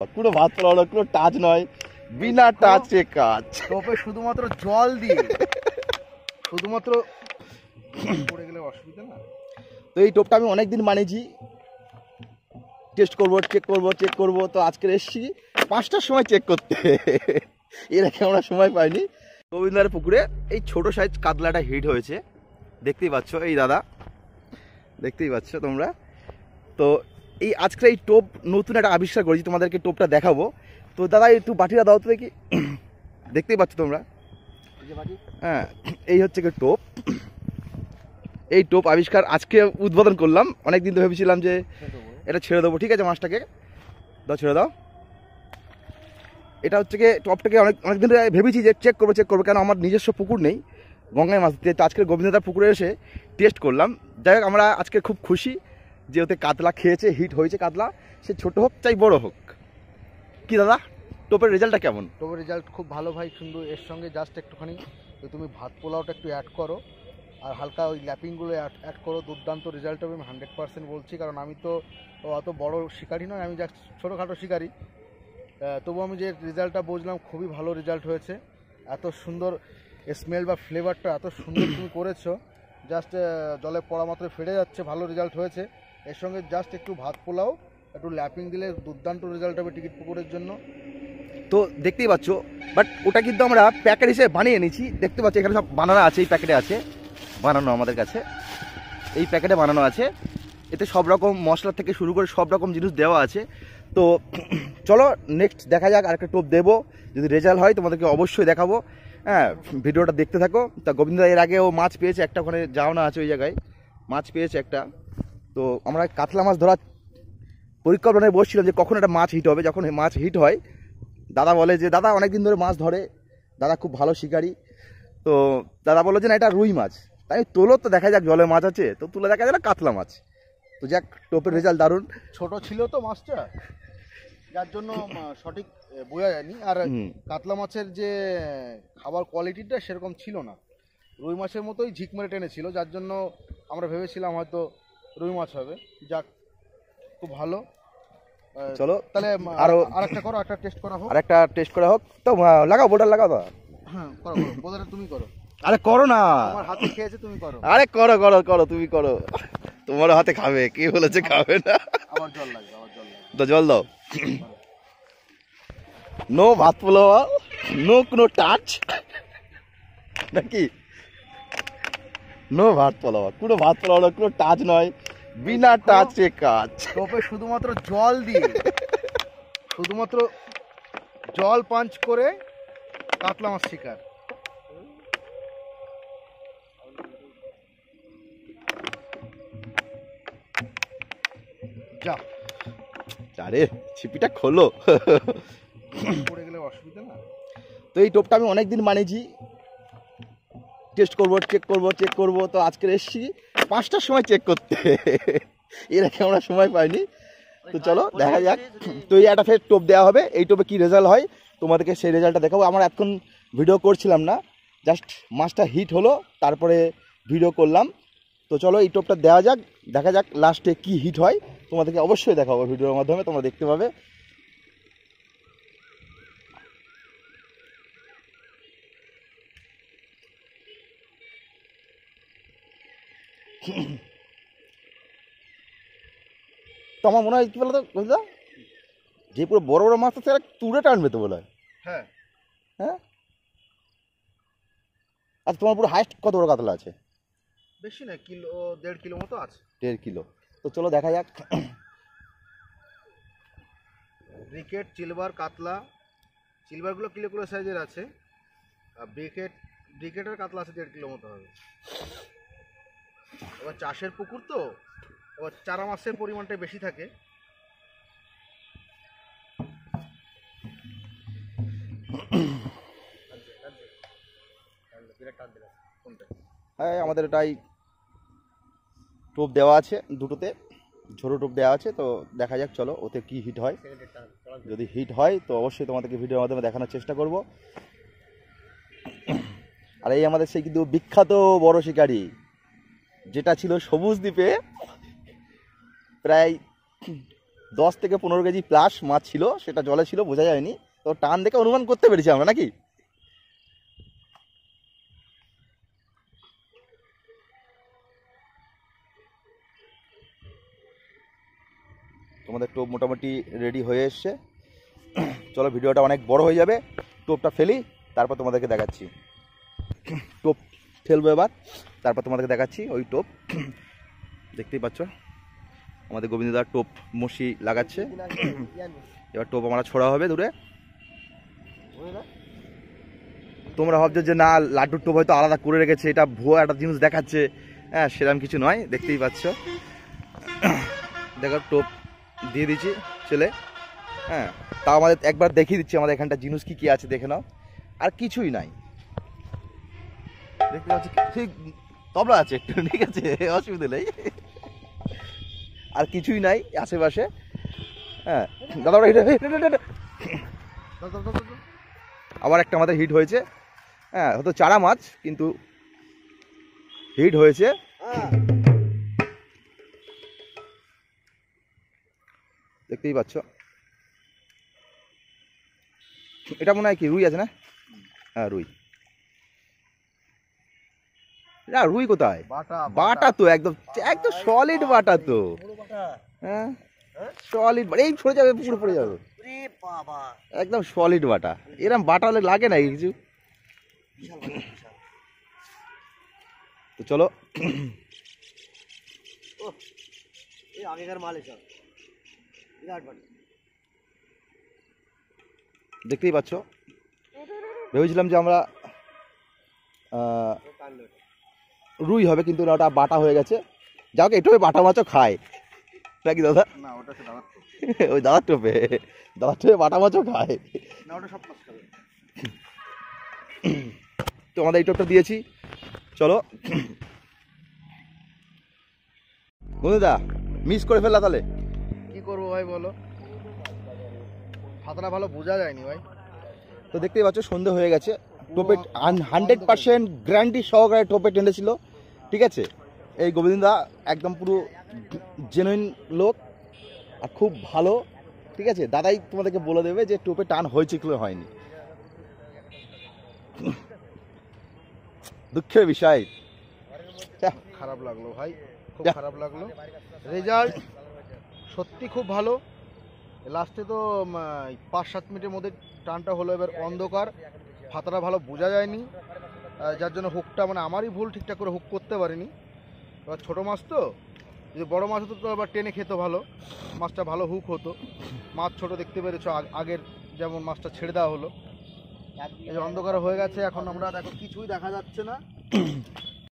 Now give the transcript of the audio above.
কোনো ভাত পোলাও কোনো টাচ নয়, বিনা টাচে কাজ। টোপে শুধুমাত্র জল দিয়ে শুধুমাত্র পড়ে গেলে অসুবিধা না। তো এই টোপটা আমি অনেকদিন বানিয়েছি, টেস্ট করবো, চেক করবো। তো আজকে এসছি 5টার সময় চেক করতে, এর আগে আমরা সময় পাইনি। গোবিন্দার পুকুরে এই ছোট সাইজ কাতলাটা হিট হয়েছে, দেখতেই পাচ্ছ। এই দাদা দেখতেই পাচ্ছ তোমরা। তো এই আজকে এই টোপ নতুন একটা আবিষ্কার করেছি, তোমাদেরকে টোপটা দেখাবো। তো দাদা একটু বাটিটা দাও তো দেখি। দেখতেই পাচ্ছ তোমরা, হ্যাঁ এই হচ্ছে কি টোপ। এই টোপ আবিষ্কার আজকে উদ্বোধন করলাম। অনেকদিন তো ভেবেছিলাম যে এটা ছেড়ে দেবো, ঠিক আছে মাছটাকে দাও, ছেড়ে দাও। এটা হচ্ছে কি টপটাকে অনেকদিন ভেবেছি যে চেক করবো, কেন আমার নিজস্ব পুকুর নেই গঙ্গায় মাছ দিতে। তো আজকে গোবিন্দদার পুকুরে এসে টেস্ট করলাম। যাই হোক, আমরা আজকে খুব খুশি যে ওতে কাতলা খেয়েছে, হিট হয়েছে কাতলা, সে ছোট হোক চাই বড় হোক। কি দাদা টোপের রেজাল্টটা কেমন? টোপের রেজাল্ট খুব ভালো ভাই, সুন্দর। এর সঙ্গে জাস্ট একটুখানি তুমি ভাত পোলাওটা একটু অ্যাড করো, আর হালকা ওই ল্যাপিংগুলো অ্যাড করো, দুর্দান্ত রেজাল্ট হবে। আমি 100% বলছি, কারণ আমি তো অত বড় শিকারি নয়, আমি জাস্ট ছোটোখাটো শিকারি। তবু আমি যে রেজাল্টটা বুঝলাম, খুবই ভালো রেজাল্ট হয়েছে। এত সুন্দর স্মেল বা ফ্লেভারটা এত সুন্দর তুমি করেছো, জাস্ট জলে পড়া মাত্র ফেটে যাচ্ছে, ভালো রেজাল্ট হয়েছে। এর সঙ্গে জাস্ট একটু ভাত পোলাও একটু ল্যাপিং দিলে দুর্দান্ত রেজাল্ট হবে টিকিট পুকুরের জন্য। তো দেখতেই পাচ্ছ, বাট ওটা কিন্তু আমরা প্যাকেট হিসেবে বানিয়ে নিয়েছি। দেখতে পাচ্ছি এখানে সব বানানো আছে, এই প্যাকেটে আছে বানানো, আমাদের কাছে এই প্যাকেটে বানানো আছে। এতে সব রকম মশলা থেকে শুরু করে সব রকম জিনিস দেওয়া আছে। তো চলো নেক্সট দেখা যাক, আরেকটা টোপ দেবো, যদি রেজাল্ট হয় তোমাদেরকে অবশ্যই দেখাবো। হ্যাঁ, ভিডিওটা দেখতে থাকো। তা গোবিন্দা এর আগেও মাছ পেয়েছে একটা, ওখানে যাওনা আছে ওই জায়গায় মাছ পেয়েছে একটা। তো আমরা কাতলা মাছ ধরার পরিকল্পনায় বসছিলাম যে কখন একটা মাছ হিট হবে। যখন মাছ হিট হয়, দাদা বলে যে দাদা অনেকদিন ধরে মাছ ধরে, দাদা খুব ভালো শিকারি। তো দাদা বললো যে না এটা রুই মাছ। তাই তোলো তো দেখা যাক, জলে মাছ আছে তো তুলে দেখা যায় না কাতলা মাছ। তো যাক, টোপের রেজাল্ট দারুণ। ছোট ছিল তো মাছটা, যার জন্য সঠিক বোঝা যায়নি। আর কাতলা মাছের যে খাবার কোয়ালিটিটা সেরকম ছিল না, রুই মাছের মতোই ঝিক মেরে টেনেছিল, যার জন্য আমরা ভেবেছিলাম হয়তো রুই মাছ হবে। যাক, খুব ভালো। চলো তাহলে আরেকটা করো, একটা টেস্ট করা হোক, আরেকটা টেস্ট করা হোক। তো লাগাও, বোটার লাগাও তো। হ্যাঁ করো, বোধহয় তুমি করো। আরে করো না, আমার হাতে খেয়েছে, তুমি করো। আরে করো করো করো, তুমি করো, তোমার হাতে খাবে, কে বলেছে খাবে না? আমার জল লাগবে, আমার জল লাগবে। তো জল দাও। নো ভাত পোলাও, নো কোনো টাচ নাকি, নো ভাত পোলাও, কোনো ভাত পোলাও কোনো টাচ নয়, বিনা টাচে কাজ। টোপে শুধুমাত্র জল দিয়ে শুধুমাত্র জল পাঞ্চ করে কাতলা মাছ শিকার। যা আরে ছিপিটা খোলো, পড়ে গেলে অসুবিধা না। তো এই টোপটা আমি অনেকদিন বানিয়েছি, টেস্ট করবো, চেক করবো। তো আজকে এসছি 5টার সময় চেক করতে, এর আগে আমরা সময় পাইনি। তো চলো দেখা যাক। তো এই একটা ফের টোপ দেওয়া হবে, এই টোপে কী রেজাল্ট হয় তোমাদেরকে সেই রেজাল্টটা দেখাবো। আমরা এখন ভিডিও করছিলাম না, জাস্ট মাছটা হিট হলো তারপরে ভিডিও করলাম। তো চলো এই টোপটা দেওয়া যাক, দেখা যাক লাস্টে কি হিট হয়, তোমাদেরকে অবশ্যই দেখাবো ভিডিওর মাধ্যমে, তোমরা দেখতে পাবে। তো আমার মনে হয় কি বলতো বুঝলা, যে পুরো বড় বড় মাছ আছে তুলে টানবে তো বলে হয়। হ্যাঁ হ্যাঁ, আচ্ছা তোমার পুরো হাইস্ট কত বড় কাতলা আছে? বেশি না, কিলো 1.5 কিলো মতো আছে। 1.5 কিলো। তো চলো দেখা যাক। ব্রিকেট, সিলভার, কাতলা, সিলভারগুলো কিলো কিলো সাইজের আছে, আর ব্রিকেটের কাতলা আছে 1.5 কিলো মতো হবে। এবার চাষের পুকুর তো, এবার চারা মাছের পরিমাণটা বেশি থাকে। হ্যাঁ, আমাদের এটাই টোপ দেওয়া আছে, দুটোতে ছোটো টোপ দেওয়া আছে। তো দেখা যাক, চলো ওতে কি হিট হয়। যদি হিট হয় তো অবশ্যই তোমাদেরকে ভিডিওর মাধ্যমে দেখানোর চেষ্টা করব। আর এই আমাদের সেই কিন্তু বিখ্যাত বড় শিকারি, যেটা ছিল সবুজ দ্বীপে প্রায় 10 থেকে 15 কেজি প্লাস মাছ ছিল, সেটা জলে ছিল, বোঝা যায়নি। তো টান দেখে অনুমান করতে পেরেছি আমরা, নাকি? তোমাদের টোপ মোটামুটি রেডি হয়ে এসছে। চলো, ভিডিওটা অনেক বড় হয়ে যাবে, টোপটা ফেলি, তারপর তোমাদেরকে দেখাচ্ছি। টোপ ফেলবো এবার, তারপর তোমাদেরকে দেখাচ্ছি ওই টোপ। দেখতেই পাচ্ছ আমাদের গোবিন্দদার টোপ মশি লাগাচ্ছে। এবার টোপ আমরা ছোড়া হবে দূরে। তোমরা ভাবছো যে না, লাড্ডুর টোপ হয়তো আলাদা করে রেখেছে, এটা ভুয়া একটা জিনিস দেখাচ্ছে। হ্যাঁ, সেরকম কিছু নয়, দেখতেই পাচ্ছ। দেখো, টোপ দিয়ে দিচ্ছি ছেলে। হ্যাঁ, তাও আমাদের একবার দেখিয়ে দিচ্ছি আমাদের এখানটা জিনিস কি কি আছে, দেখে নাও। আর কিছুই নাই, দেখতে পাচ্ছি ঠিক তবলা আছে একটু, ঠিক আছে, অসুবিধা নেই। আর কিছুই নাই আশেপাশে। হ্যাঁ দাদা, আবার একটা আমাদের হিট হয়েছে। হ্যাঁ, হয়তো চারা মাছ, কিন্তু হিট হয়েছে। দেখতেই পাচ্ছ। এটা মনে হয় কি রুই আছে না? হ্যাঁ, রুই। না, রুই কোথায়? বাটা তো, একদম একদম সলিড বাটা তো। হ্যাঁ, সলিড, এই পড়ে যাবে, পুকুরে পড়ে যাবে, একদম সলিড বাটা। এরকম বাটা হলে লাগে না কিছু। তো চলো, দেখতেই পাচ্ছ। ভেবেছিলাম যে আমরা রুই হবে, কিন্তু না, ওটা বাটা হয়ে গেছে। যাও, একটু বাটা মাছও খায় নাকি দাদা? না, ওটা ওই দাদার টোপে বাটা মাছও খায়। না, ওটা সব মাছ খাবে। তো আমাদের এই টোপটা দিয়েছি। চলো বন্ধুদা, মিস করে ফেললা তাহলে কি করবো ভাই বলো, ফাতরা ভালো বোঝা যায়নি ভাই। তো দেখতেই পাচ্ছ, সন্ধে হয়ে গেছে। টোপে 100% গ্যারান্টি সহকারে টোপে টেনেছিল, ঠিক আছে। এই গোবিন্দা একদম পুরো জেনুইন লোক, আর খুব ভালো, ঠিক আছে। দাদাই তোমাদেরকে বলে দেবে যে টোপে টান হয়েছে কি হয়নি। দুঃখের বিষয়, খারাপ লাগলো ভাই, খুব খারাপ লাগলো। রেজাল্ট সত্যি খুব ভালো। লাস্টে তো 5-7 মিনিটের মধ্যে টানটা হলো। এবার অন্ধকার, ফাতরা ভালো বোঝা যায়নি, যার জন্য হুকটা, মানে আমারই ভুল, ঠিকঠাক করে হুক করতে পারিনি। এবার ছোটো মাছ তো, যদি বড়ো মাছ হতো তো এবার টেনে খেতে ভালো, মাছটা ভালো হুক হতো। মাছ ছোট, দেখতে পেরেছো, আগের যেমন মাছটা ছেড়ে দেওয়া হলো। এই যে অন্ধকার হয়ে গেছে, এখন আমরা দেখো কিছুই দেখা যাচ্ছে না।